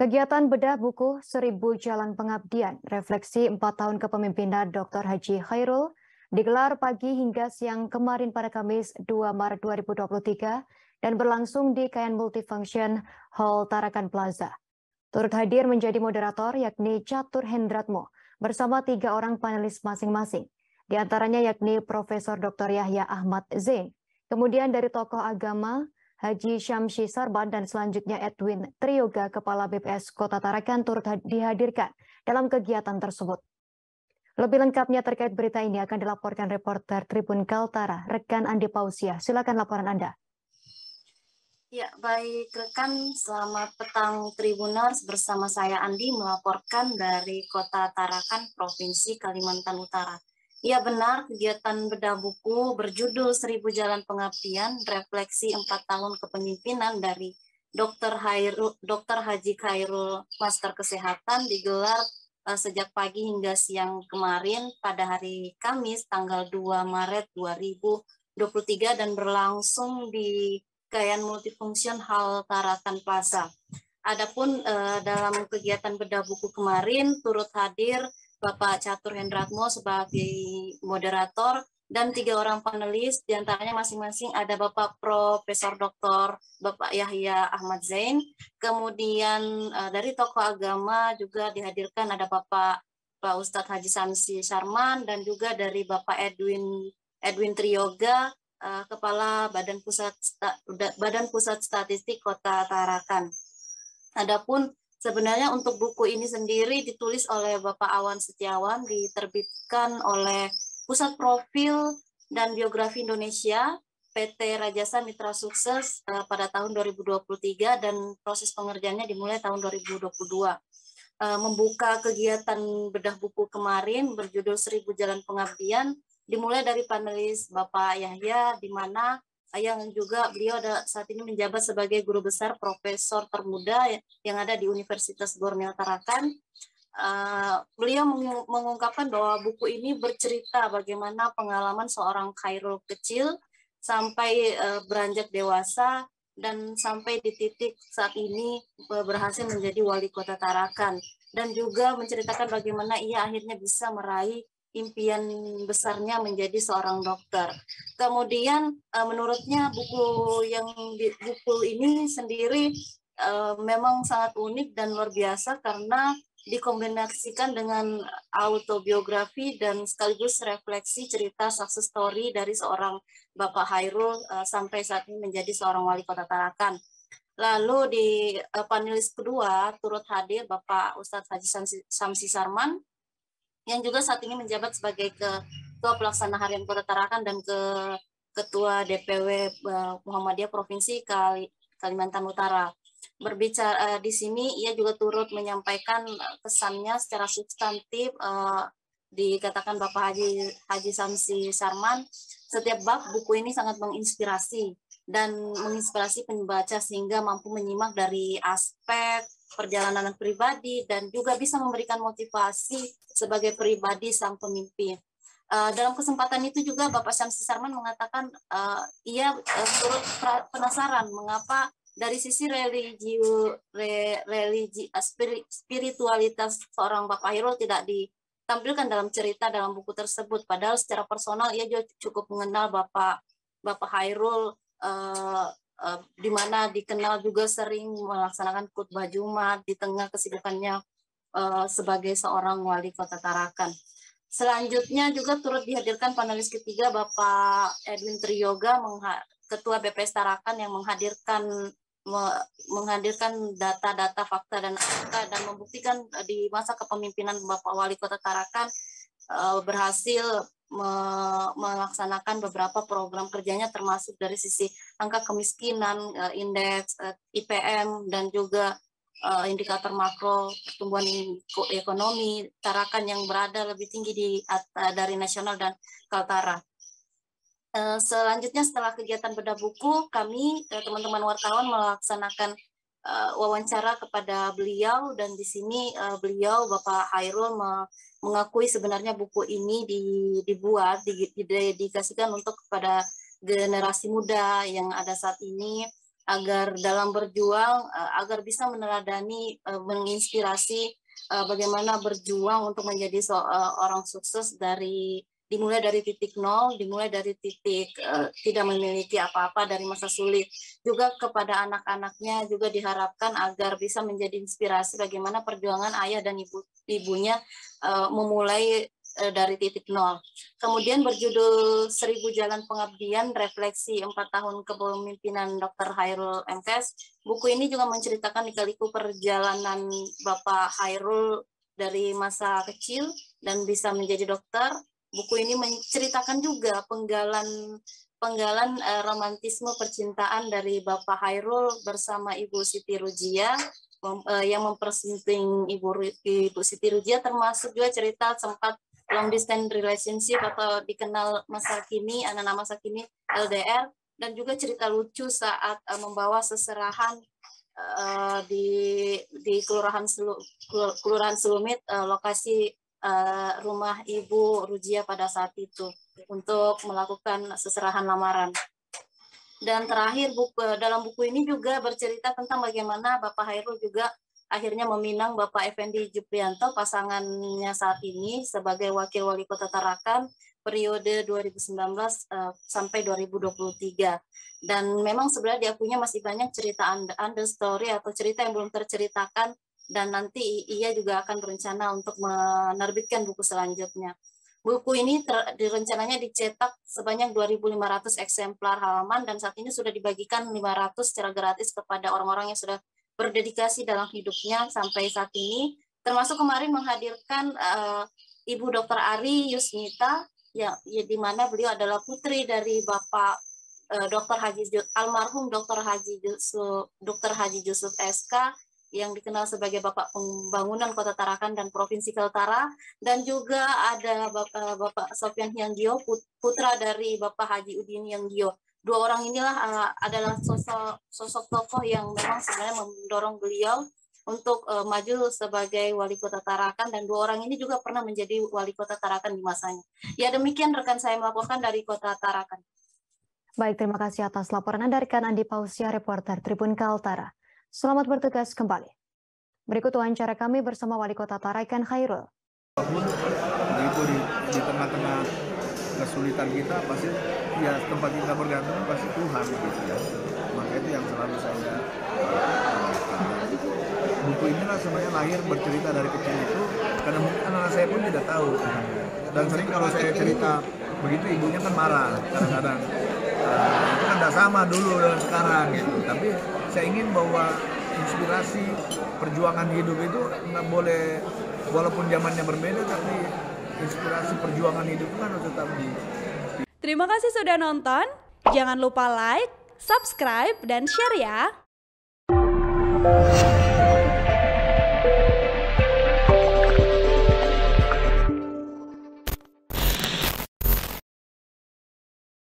Kegiatan bedah buku 1000 Jalan Pengabdian, refleksi 4 tahun kepemimpinan Dr. Haji Khairul, digelar pagi hingga siang kemarin pada Kamis 2 Maret 2023 dan berlangsung di Kayan Multifunction Hall Tarakan Plaza. Turut hadir menjadi moderator yakni Catur Hendratmo bersama 3 orang panelis masing-masing. Di antaranya yakni Profesor Dr. Yahya Ahmad Zain, kemudian dari tokoh agama Haji Syamsi Sarban dan selanjutnya Edwin Trioga, Kepala BPS Kota Tarakan turut dihadirkan dalam kegiatan tersebut. Lebih lengkapnya terkait berita ini akan dilaporkan reporter Tribun Kaltara, rekan Andi Pausia. Silakan laporan Anda. Ya, baik rekan, selamat petang Tribuners, bersama saya Andi melaporkan dari Kota Tarakan, Provinsi Kalimantan Utara. Ya benar, kegiatan bedah buku berjudul 1000 Jalan Pengabdian, refleksi 4 tahun kepemimpinan dari Dr. Haji Khairul, Master Kesehatan, digelar sejak pagi hingga siang kemarin pada hari Kamis tanggal 2 Maret 2023 dan berlangsung di Kayan Multifunction Hall Tarakan Plaza. Adapun dalam kegiatan bedah buku kemarin turut hadir Bapak Catur Hendratmo sebagai moderator dan 3 orang panelis, diantaranya masing-masing ada Bapak Profesor Dr. Bapak Yahya Ahmad Zain, kemudian dari tokoh agama juga dihadirkan ada Pak Ustadz Haji Syamsi Sarman dan juga dari Bapak Edwin Trioga, Kepala Badan Pusat Statistik Kota Tarakan. Adapun sebenarnya untuk buku ini sendiri ditulis oleh Bapak Awan Setiawan, diterbitkan oleh Pusat Profil dan Biografi Indonesia, PT Rajasa Mitra Sukses pada tahun 2023 dan proses pengerjaannya dimulai tahun 2022. Membuka kegiatan bedah buku kemarin berjudul 1000 Jalan Pengabdian, dimulai dari panelis Bapak Yahya, di mana yang juga beliau saat ini menjabat sebagai guru besar profesor termuda yang ada di Universitas Borneo Tarakan. Beliau mengungkapkan bahwa buku ini bercerita bagaimana pengalaman seorang Khairul kecil sampai beranjak dewasa dan sampai di titik saat ini berhasil menjadi wali kota Tarakan, dan juga menceritakan bagaimana ia akhirnya bisa meraih impian besarnya menjadi seorang dokter. Kemudian menurutnya buku ini sendiri memang sangat unik dan luar biasa karena dikombinasikan dengan autobiografi dan sekaligus refleksi cerita success story dari seorang Bapak Khairul sampai saat ini menjadi seorang wali kota Tarakan. Lalu di panelis kedua turut hadir Bapak Ustadz Haji Syamsi Sarman yang juga saat ini menjabat sebagai Ketua Pelaksana Harian Kota Tarakan dan Ketua DPW Muhammadiyah Provinsi Kalimantan Utara. Berbicara di sini, ia juga turut menyampaikan kesannya secara substantif. Dikatakan Bapak Haji Syamsi Sarman, setiap bab buku ini sangat menginspirasi pembaca sehingga mampu menyimak dari aspek perjalanan pribadi dan juga bisa memberikan motivasi sebagai pribadi sang pemimpin. Dalam kesempatan itu juga Bapak Syamsi Sarman mengatakan ia turut penasaran mengapa dari sisi spiritualitas seorang Bapak Khairul tidak ditampilkan dalam cerita dalam buku tersebut. Padahal secara personal ia juga cukup mengenal Bapak Khairul, di mana dikenal juga sering melaksanakan khutbah Jumat di tengah kesibukannya sebagai seorang wali kota Tarakan. Selanjutnya juga turut dihadirkan panelis ketiga Bapak Edwin Trioga, Ketua BPS Tarakan, yang menghadirkan data-data, fakta dan angka dan membuktikan di masa kepemimpinan Bapak Wali Kota Tarakan berhasil melaksanakan beberapa program kerjanya, termasuk dari sisi angka kemiskinan, indeks IPM, dan juga indikator makro pertumbuhan ekonomi Tarakan yang berada lebih tinggi dari nasional dan Kaltara. Selanjutnya setelah kegiatan bedah buku, kami teman-teman wartawan melaksanakan wawancara kepada beliau, dan di sini beliau Bapak Khairul mengakui sebenarnya buku ini didedikasikan untuk kepada generasi muda yang ada saat ini, agar dalam berjuang, agar bisa meneladani, menginspirasi bagaimana berjuang untuk menjadi orang sukses dimulai dari titik nol, dimulai dari titik tidak memiliki apa-apa dari masa sulit. Juga kepada anak-anaknya juga diharapkan agar bisa menjadi inspirasi bagaimana perjuangan ayah dan ibunya memulai dari titik nol. Kemudian berjudul 1000 Jalan Pengabdian, Refleksi 4 tahun kepemimpinan Dr. Chairul M.Kes. Buku ini juga menceritakan lika-liku perjalanan Bapak Chairul dari masa kecil dan bisa menjadi dokter. Buku ini menceritakan juga penggalan romantisme percintaan dari Bapak Chairul bersama Ibu Siti Rujia, yang mempersinting Ibu Siti Rujia, termasuk juga cerita sempat long distance relationship atau dikenal masa kini, anak-anak masa kini LDR, dan juga cerita lucu saat membawa seserahan di Kelurahan Selumit, lokasi rumah Ibu Rujia pada saat itu untuk melakukan seserahan lamaran. Dan terakhir dalam buku ini juga bercerita tentang bagaimana Bapak Chairul juga akhirnya meminang Bapak Effendi Juprianto, pasangannya saat ini, sebagai Wakil Wali Kota Tarakan periode 2019 sampai 2023. Dan memang sebenarnya diakuinya masih banyak cerita under story atau cerita yang belum terceritakan, dan nanti ia juga akan berencana untuk menerbitkan buku selanjutnya. Buku ini rencananya dicetak sebanyak 2.500 eksemplar halaman, dan saat ini sudah dibagikan 500 secara gratis kepada orang-orang yang sudah berdedikasi dalam hidupnya sampai saat ini, termasuk kemarin menghadirkan Ibu Dr. Ari Yusnita, ya di mana beliau adalah putri dari Bapak almarhum Dr. Haji Jusuf SK, yang dikenal sebagai Bapak Pembangunan Kota Tarakan dan Provinsi Kaltara, dan juga ada Bapak Sofyan Hyanggyo, putra dari Bapak Haji Udin Hyanggyo. Dua orang inilah adalah sosok tokoh yang memang sebenarnya mendorong beliau untuk maju sebagai Wali Kota Tarakan, dan dua orang ini juga pernah menjadi Wali Kota Tarakan di masanya. Ya, demikian rekan saya melaporkan dari Kota Tarakan. Baik, terima kasih atas laporan Anda rekan Andi Pausia, reporter Tribun Kaltara. Selamat bertugas kembali. Berikut wawancara kami bersama Wali Kota Tarakan Chairul. Itu di tengah-tengah kesulitan kita pasti ya tempat kita bergantung pasti Tuhan gitu ya. Maka itu yang selalu saya buku inilah sebenarnya lahir bercerita dari kecil itu karena mungkin anak saya pun tidak tahu, dan sering kalau saya cerita begitu ibunya kan marah kadang-kadang. Itu kan tidak sama dulu dengan sekarang gitu. Tapi saya ingin bahwa inspirasi perjuangan hidup itu nggak boleh, walaupun zamannya berbeda, tapi inspirasi perjuangan hidup kan harus tetap di. Terima kasih sudah nonton. Jangan lupa like, subscribe, dan share ya.